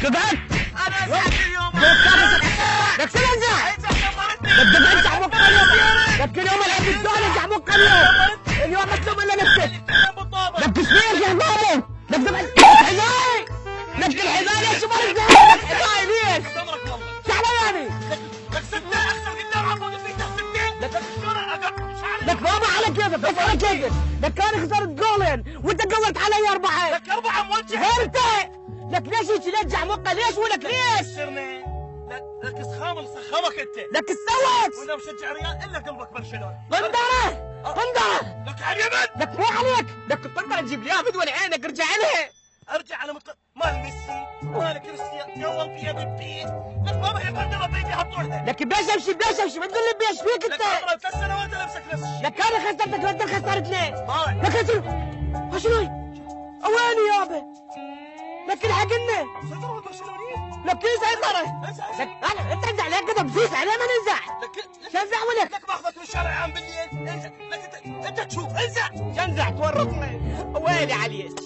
كذبت. انا ازعج اليوم. لك شنو ازعج؟ لك دفعت عمك اليوم. لك اليوم العب الدول ارجع عمك اليوم. اليوم مطلوب الا نفسك. لك تشبيك يا مامو. لك دفعت الحذاء. لك الحذاء ليش ما رجعت؟ لك الحذاء ليش؟ شعله يعني. لك ستة احسن قدام عمود فيك ستة. لك شلون اقطع شعري؟ لك بابا على كيفك بس على كيفك. لك كان خسرت جولين وانت قولت علي 4. لك 4 موجه. انت لك ليش هيك لجع مقه ليش ولك ليش؟ سرني. لك سخامك انت. لك سويت. وانا مشجع ريال الا قلبك برشلونه. قندره. لك على اليمن. لك مو عليك. لك القندره تجيب لي بدون عينك ارجع لها. ارجع على مال ميسي مال كريستيانو يلا في بيبي. لك ما بحب قندره بيدي يحطونها. لك بيش امشي ما تقول لي بيش فيك انت. لك عمرك 3 سنوات لابسك نفس الشيء. لك انا خسرتك وانت خسرت ليه؟ طالع. لك شنو؟ ويني يابا؟ لك الحقنا. سيطرة برشلونيين. لك كيف سيطرة؟ لك انت انزع لك كذا بزوس عليه ما ننزع. شو انزع ولك؟ لك باخذك من الشارع عام بالليل انزع. لك انت تشوف انزع. انزع تورطني. ويلي عليك.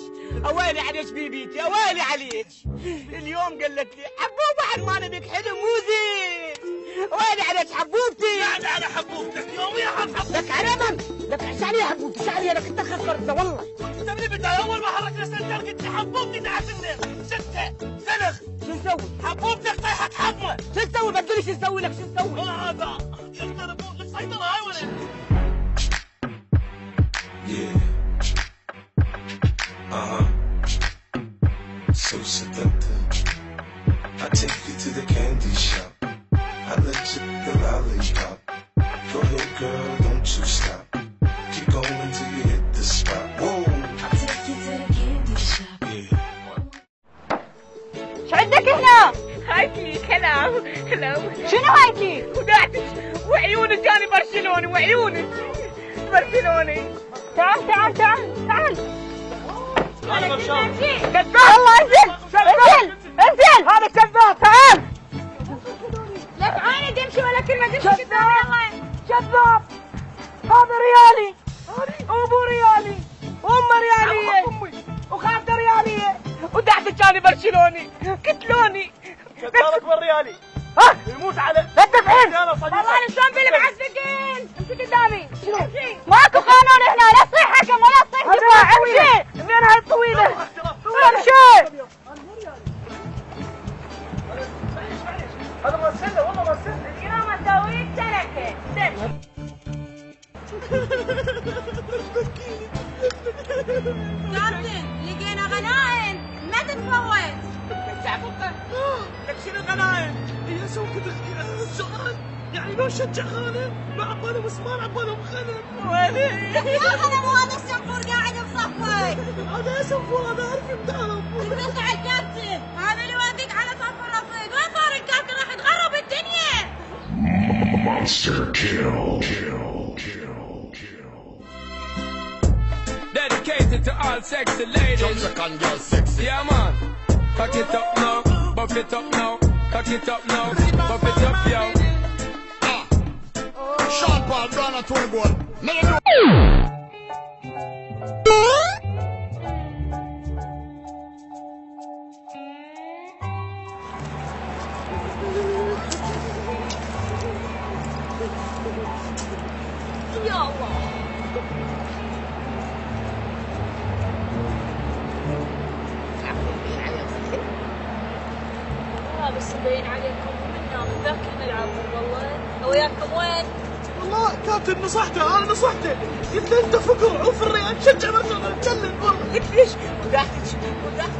اويلي عليك بيبيتي اويلي عليك. اليوم قالت لي حبوبه عن ما نبيك حلو مو زين. ويلي عليك حبوبتي. يعني على حبوبتك يوميا حبوبتك. لك على من؟ لك شعري يا حبوبتي شعري لك انت خسرتنا والله. انت من البدايه اول ما حركنا سنتر قلت لي حبوبتي تعال ستة سنخ. شو نسوي؟ حبوبتك طيحت حظمه. شو نسوي؟ بتقولي شو نسوي لك شو نسوي؟ هذا السيطره هاي ولا؟ So seductive. I take you to the candy shop. I let you the lollipop. Go ahead, girl, don't you stop. Keep going till you hit the spot. Whoa. I take you to the candy shop. Yeah. شو عندك هنا؟ هايتي كلام. هلو. شنو هايتي؟ ودعتك وعيونك جاني برشلوني وعيونك برشلوني. تعال تعال تعال تعال. انا مشان. كذاب الله انزل هذا كذاب تعال. لا تعالي تمشي ولا كلمة تمشي قدامي. كذاب هذا ريالي ابو ريالي امه رياليه وخالته رياليه ودعتك جاني برشلوني قتلوني. كذابك بالريالي. ها يموت على لا تدفعين والله انا شلون بالمعسكين. امشي قدامي. ماكو قانون هنا لا تصيح حكم ولا تصيح دفاع امشي منين هاي الطويله امشي. هذا ما سنه والله ما سنه. اليوم اسويك سلكه كابتن لقينا غنائم ما تتفوت. لك شنو غنايم؟ هي سووا كذا السؤال يعني لو شجع خانه ما عبالهم مسمار عبالهم غنم. ويلي يا غنم وهذا السنفور قاعد بصفك. هذا سنفور هذا عارف يمدحهم. تقطع الكابتن هذا اللي يوديك على صف الرصيد. وين صار الكابتن راح تغرب الدنيا. Monster kill. Dedicated to all sexy ladies. Jamaican girl sexy. Yeah, man. Cock it up now, buff it up now. Cock it up now, buff it up, yo. Sean Paul, Brown and Tony Gold. يا الله. بس مبين عليكم منا من ذاك الملعب والله. وياكم وين؟ والله كابتن نصحته انا نصحته قلت له انت فقر عوف الريال شجع برشلونه تجنن والله. قلت ليش؟ ودعت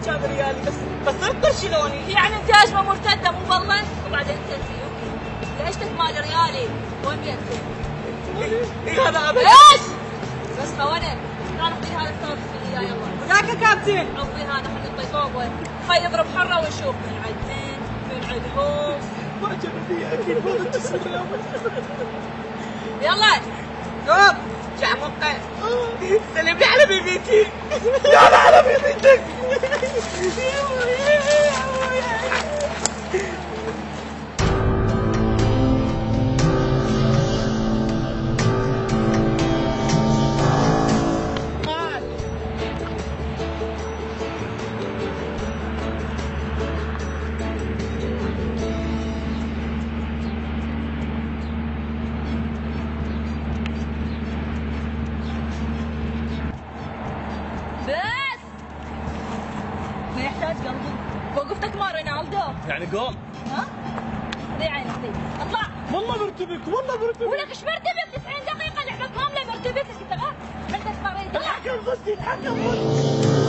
جاب ريالي بس صرت برشلوني. يعني انت هجمه مرتده مو والله. وبعدين تنسي ليش تتمالي ريالي؟ وين بيتك؟ ايه هذا ابد. ايش؟ بس خوانه تعال اعطي هذا الثوب اللي اياه يلا. وذاك كابتن اعطي هذا خلي نطي فوقه. خي يضرب حره ويشوف من عندنا من عندهم. ما جنبي اكيد ما بتسمع. يلا شوف جعمقه سلم لي على بيبيتي. يلا على بيبيتك. ما يحتاج قلبي. وقفتك مع رونالدو. يعني جول. ها؟ خذي عينك خذي. اطلع. والله برتبك والله برتبك. ولك ايش مرتبك 90 دقيقة لعبة كاملة مرتبك. انت عندك مريض. الحكم غزي الحكم غزي.